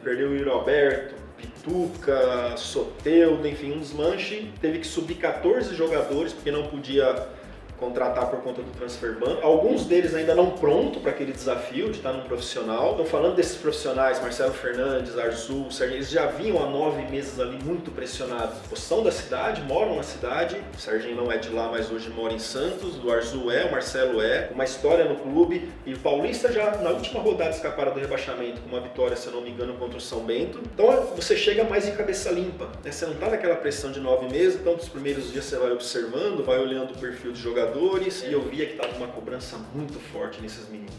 Perdeu o Yuri Alberto, Pituca, Soteldo, enfim, um desmanche. Teve que subir 14 jogadores, porque não podia contratar por conta do transfer ban. Alguns deles ainda não pronto para aquele desafio de estar num profissional. Estão falando desses profissionais, Marcelo Fernandes, Arzu, Serginho, eles já vinham há 9 meses ali muito pressionados. São da cidade, moram na cidade. O Serginho não é de lá, mas hoje mora em Santos. O Arzu é, o Marcelo é. Uma história no clube. E o Paulista já na última rodada escaparam do rebaixamento com uma vitória, se eu não me engano, contra o São Bento. Então você chega mais de cabeça limpa, né? Você não está naquela pressão de 9 meses, então nos primeiros dias você vai observando, vai olhando o perfil de jogadores, e eu via que estava uma cobrança muito forte nesses meninos.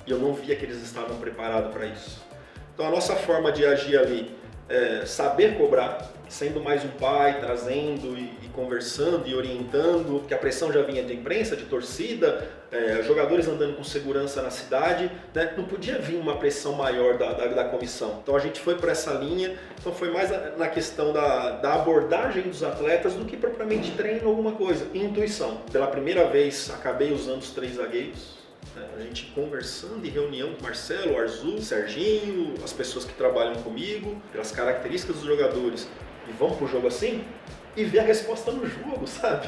E eu não via que eles estavam preparados para isso. Então a nossa forma de agir ali é saber cobrar, sendo mais um pai, trazendo e conversando e orientando, porque a pressão já vinha de imprensa, de torcida, jogadores andando com segurança na cidade, né? Não podia vir uma pressão maior da comissão. Então a gente foi para essa linha, então foi mais na questão da abordagem dos atletas do que propriamente treino ou alguma coisa, intuição. Pela primeira vez acabei usando os 3 zagueiros, a gente conversando em reunião com Marcelo, Arzu, Serginho, as pessoas que trabalham comigo, pelas características dos jogadores, e vamos pro jogo assim e ver a resposta no jogo, sabe?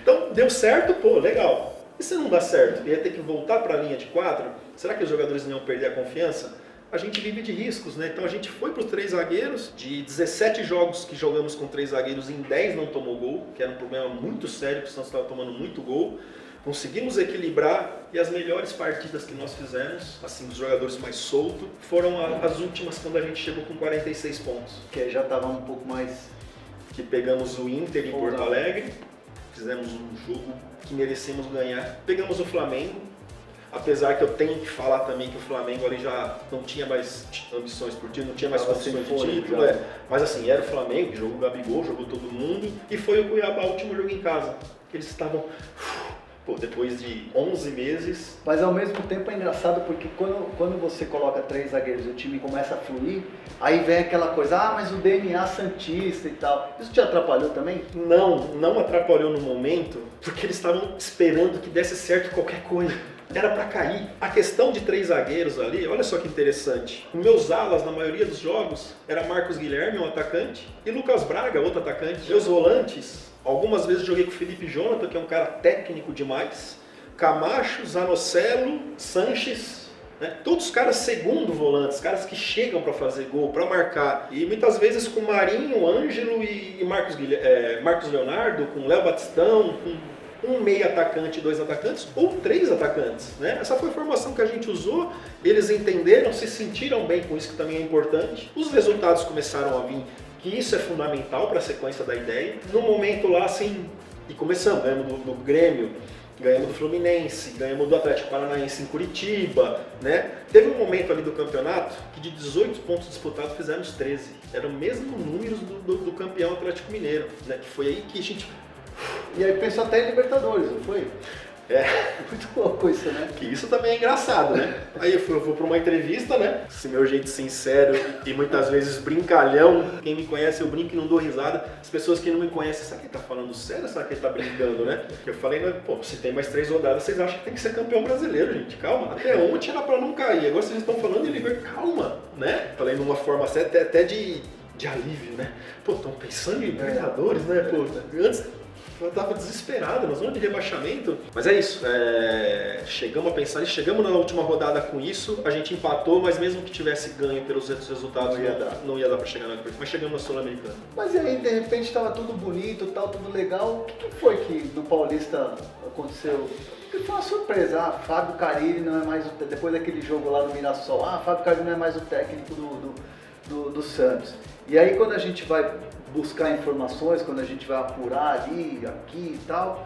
Então deu certo, pô, legal. E se não dá certo, ia ter que voltar para a linha de 4, será que os jogadores não iam perder a confiança? A gente vive de riscos, né? Então a gente foi para os 3 zagueiros, de 17 jogos que jogamos com 3 zagueiros, em 10 não tomou gol, que era um problema muito sério, porque o Santos estava tomando muito gol. Conseguimos equilibrar, e as melhores partidas que nós fizemos, assim, dos jogadores mais soltos, foram as últimas, quando a gente chegou com 46 pontos. Que já estava um pouco mais... Que pegamos o Inter em Porto Alegre, fizemos um jogo que merecemos ganhar. Pegamos o Flamengo, apesar que eu tenho que falar também que o Flamengo ali já não tinha mais ambições por título, não tinha mais condições de título, mas assim, era o Flamengo, que jogou o Gabigol, jogou todo mundo, e foi o Cuiabá, o último jogo em casa, que eles estavam... depois de 11 meses... Mas ao mesmo tempo é engraçado porque quando você coloca 3 zagueiros e o time começa a fluir, aí vem aquela coisa, mas o DNA santista e tal. Isso te atrapalhou também? Não atrapalhou no momento, porque eles estavam esperando que desse certo qualquer coisa. Era para cair. A questão de 3 zagueiros ali, olha só que interessante. Os meus alas, na maioria dos jogos, era Marcos Guilherme, um atacante, e Lucas Braga, outro atacante. Meus volantes... Algumas vezes joguei com o Felipe Jonathan, que é um cara técnico demais. Camacho, Zanocelo, Sanches, né? Todos os caras segundo volantes, caras que chegam para fazer gol, para marcar. E muitas vezes com Marinho, Ângelo e Marcos Leonardo, com Léo Batistão, com um meio atacante e 2 atacantes, ou 3 atacantes, né? Essa foi a formação que a gente usou, eles entenderam, se sentiram bem com isso, que também é importante. Os resultados começaram a vir, que isso é fundamental para a sequência da ideia. No momento lá, assim, e começamos, ganhamos do Grêmio, ganhamos do Fluminense, ganhamos do Atlético Paranaense em Curitiba, né? Teve um momento ali do campeonato que de 18 pontos disputados fizemos 13. Eram mesmos números do campeão Atlético Mineiro, né? Que foi aí que a gente... E aí pensou até em Libertadores, não foi? Muito louco isso, né? Que isso também é engraçado, né? Aí eu vou pra uma entrevista, né? Esse meu jeito sincero e muitas vezes brincalhão. Quem me conhece, eu brinco e não dou risada. As pessoas que não me conhecem, será que ele tá falando sério ou será que ele tá brincando, né? Eu falei, se tem mais 3 rodadas, vocês acham que tem que ser campeão brasileiro, gente? Calma. Até ontem era pra não cair. Agora vocês estão falando de Libertadores. Calma, né? Falei numa forma até de alívio, né? Estão pensando em Libertadores, né? Antes... Eu tava desesperado, na zona de rebaixamento. Mas é isso, chegamos a pensar, chegamos na última rodada com isso, a gente empatou, mas mesmo que tivesse ganho pelos outros resultados, não ia dar pra chegar na frente. Mas chegamos na Sul-Americana. Mas aí, de repente, tava tudo bonito, tudo legal. O que foi que do Paulista aconteceu? Porque foi uma surpresa, Fábio Carille não é mais depois daquele jogo lá no Mirassol, Fábio Carille não é mais o técnico do Santos. E aí quando a gente vai buscar informações, quando a gente vai apurar ali, aqui e tal,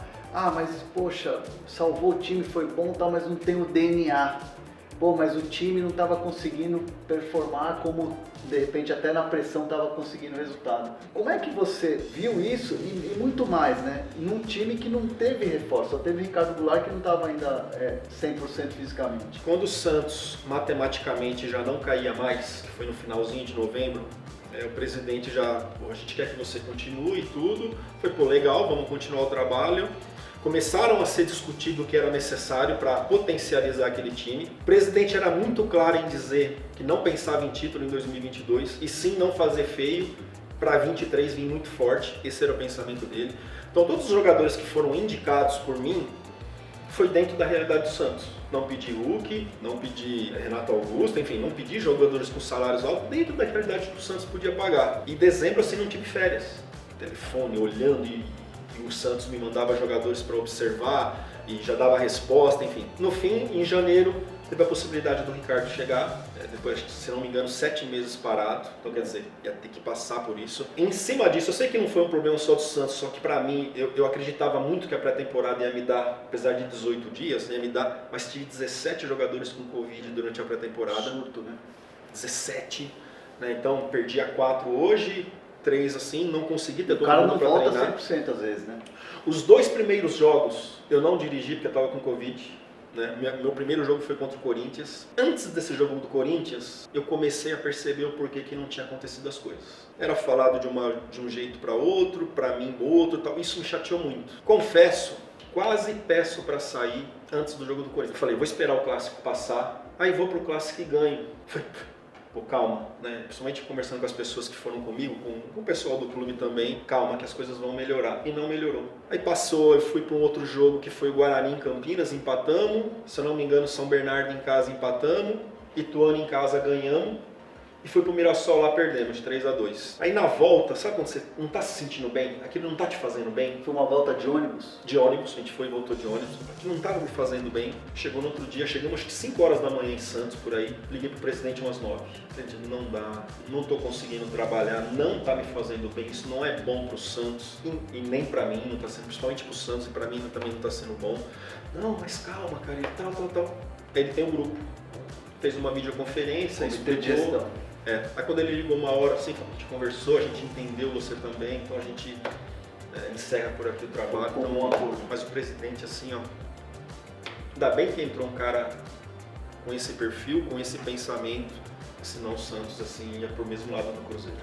mas poxa, salvou o time, foi bom, tal, mas não tem o DNA. Mas o time não estava conseguindo performar como, de repente, até na pressão estava conseguindo resultado. Como é que você viu isso e muito mais, né? Num time que não teve reforço, só teve Ricardo Goulart que não estava ainda 100% fisicamente. Quando o Santos, matematicamente, já não caía mais, que foi no finalzinho de novembro, o presidente a gente quer que você continue e tudo. Foi, legal, vamos continuar o trabalho. começaram a ser discutido o que era necessário para potencializar aquele time. O presidente era muito claro em dizer que não pensava em título em 2022 e sim não fazer feio para 23 vir muito forte. Esse era o pensamento dele. Então todos os jogadores que foram indicados por mim foi dentro da realidade do Santos. Não pedi Hulk, não pedi Renato Augusto, enfim, não pedi jogadores com salários altos dentro da realidade que o Santos podia pagar. E dezembro assim não tive férias. Telefone, olhando e o Santos me mandava jogadores para observar e já dava resposta, enfim. No fim, em janeiro, teve a possibilidade do Ricardo chegar, depois, se não me engano, 7 meses parado, então quer dizer, ia ter que passar por isso. Em cima disso, eu sei que não foi um problema só do Santos, só que pra mim, eu acreditava muito que a pré-temporada ia me dar, apesar de 18 dias, ia me dar, mas tive 17 jogadores com Covid durante a pré-temporada. Surto, né? 17, né? Então perdi 4 hoje, 3 assim, não consegui ter todo mundo mundo pra treinar. O cara não volta 100% às vezes, né? Os 2 primeiros jogos eu não dirigi porque eu estava com Covid. Né? Meu primeiro jogo foi contra o Corinthians. Antes desse jogo do Corinthians, eu comecei a perceber o porquê que não tinha acontecido as coisas. Era falado de um jeito para outro, para mim outro, tal. Isso me chateou muito. Confesso, quase peço para sair antes do jogo do Corinthians. Eu falei, vou esperar o clássico passar, aí vou pro clássico e ganho. Pô, calma, né? Principalmente conversando com as pessoas que foram comigo, com o pessoal do clube também, calma que as coisas vão melhorar. E não melhorou. Aí passou, eu fui para um outro jogo que foi o Guarani em Campinas, empatamos. Se eu não me engano, São Bernardo em casa empatamos. Ituano em casa ganhamos. E fui pro Mirassol lá, perdemos, 3-2. Aí na volta, sabe quando você não tá se sentindo bem? Aquilo não tá te fazendo bem? Foi uma volta de ônibus? De ônibus, a gente foi e voltou de ônibus. Aquilo não tava me fazendo bem. Chegou no outro dia, chegamos acho que 5 horas da manhã em Santos, por aí. Liguei pro presidente umas 9. Gente, não dá, não tô conseguindo trabalhar, não tá me fazendo bem. Isso não é bom pro Santos e nem pra mim, não tá sendo, principalmente pro Santos e pra mim também não tá sendo bom. Não, mas calma, cara, e tal. Ele tem um grupo. Fez uma videoconferência, explicou. Aí quando ele ligou uma hora assim, a gente conversou, a gente entendeu você também, então a gente encerra por aqui o trabalho. Então, mas o presidente assim, ó, ainda bem que entrou um cara com esse perfil, com esse pensamento, senão o Santos assim ia pro mesmo lado do Cruzeiro.